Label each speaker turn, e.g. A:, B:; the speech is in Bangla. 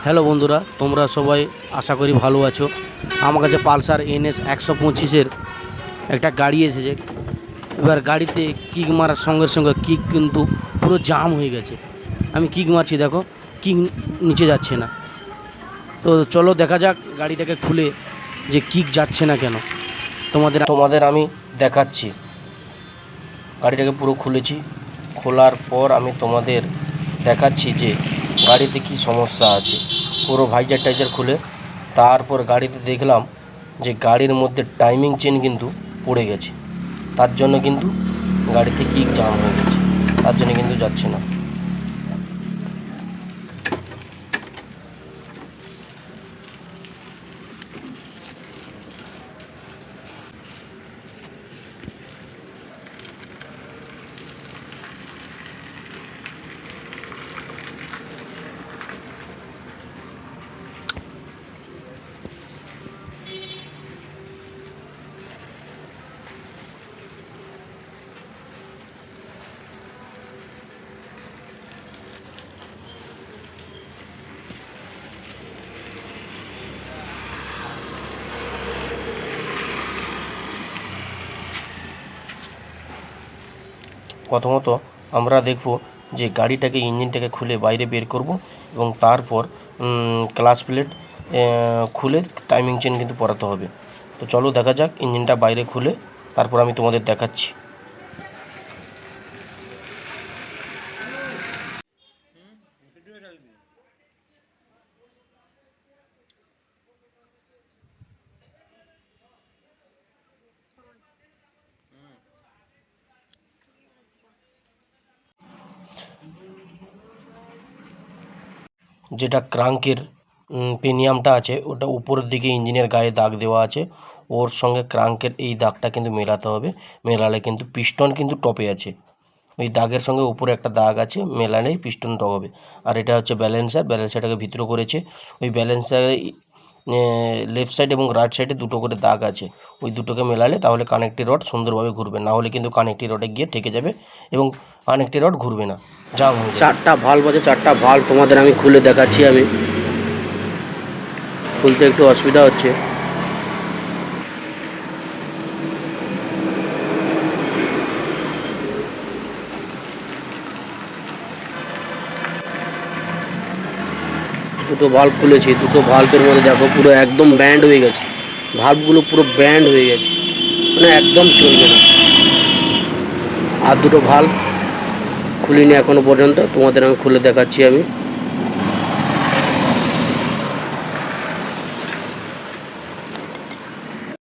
A: হ্যালো বন্ধুরা, তোমরা সবাই আশা করি ভালো আছো। আমার কাছে পালসার NS 125-এর একটা গাড়ি এসেছে। এবার গাড়িতে কিক মারার সঙ্গে সঙ্গে কিক কিন্তু পুরো জাম হয়ে গেছে। আমি কিক মারছি, দেখো কিক নিচে যাচ্ছে না। তো চলো দেখা যাক গাড়িটাকে খুলে যে কিক যাচ্ছে না কেন। তোমাদের আমি দেখাচ্ছি। গাড়িটাকে পুরো খুলেছি, খোলার পর আমি তোমাদের দেখাচ্ছি যে গাড়িতে কি সমস্যা আছে। পুরো ভাইজার টাইজার খুলে তারপর গাড়িতে দেখলাম যে গাড়ির মধ্যে টাইমিং চেন কিন্তু পড়ে গেছে। তার জন্য কিন্তু গাড়িতে কিক জাম হয়ে গেছে, তার জন্য কিন্তু যাচ্ছে না। প্রথমত আমরা দেখব যে গাড়িটাকে, ইঞ্জিনটাকে খুলে বাইরে বের করব এবং তারপর ক্লাচ প্লেট খুলে টাইমিং চেন কিন্তু পরাতে হবে। তো চলো দেখা যাক, ইঞ্জিনটা বাইরে খুলে তারপর আমি তোমাদের দেখাচ্ছি। যেটা ক্রাঙ্কের পেনিয়ামটা আছে, ওটা উপরের দিকে ইঞ্জিনের গায়ে দাগ দেওয়া আছে, ওর সঙ্গে ক্রাঙ্কের এই দাগটা কিন্তু মেলাতে হবে। মেলালে কিন্তু পিস্টন কিন্তু টপে আছে, ওই দাগের সঙ্গে উপরে একটা দাগ আছে, মেলালেই পিস্টন টপ হবে। আর এটা হচ্ছে ব্যালেন্সারটাকে ভিতরে করেছে। ওই ব্যালেন্সারে লেফট সাইড এবং রাইট সাইডে দুটো করে দাগ আছে, ওই দুটোকে মেলালে তাহলে কানেক্টিং রড সুন্দরভাবে ঘুরবে, না হলে কিন্তু কানেক্টিং রডে গিয়ে ঠেকে যাবে এবং কানেক্টিং রড ঘুরবে না। যা চারটা ভাল্ব আছে, চারটা ভাল্ব তোমাদের আমি খুলে দেখাচ্ছি। আমি খুলতে একটু অসুবিধা হচ্ছে। দুটো ভাল্ব খুলেছি, দুটো ভাল্বের মধ্যে দেখো পুরো একদম ব্যান্ড হয়ে গেছে, ভাল্বগুলো পুরো ব্যান্ড হয়ে গেছে, মানে একদম চলবে না। আর দুটো ভাল্ব খুলিনি এখনো পর্যন্ত, তোমাদের আমি খুলে দেখাচ্ছি। আমি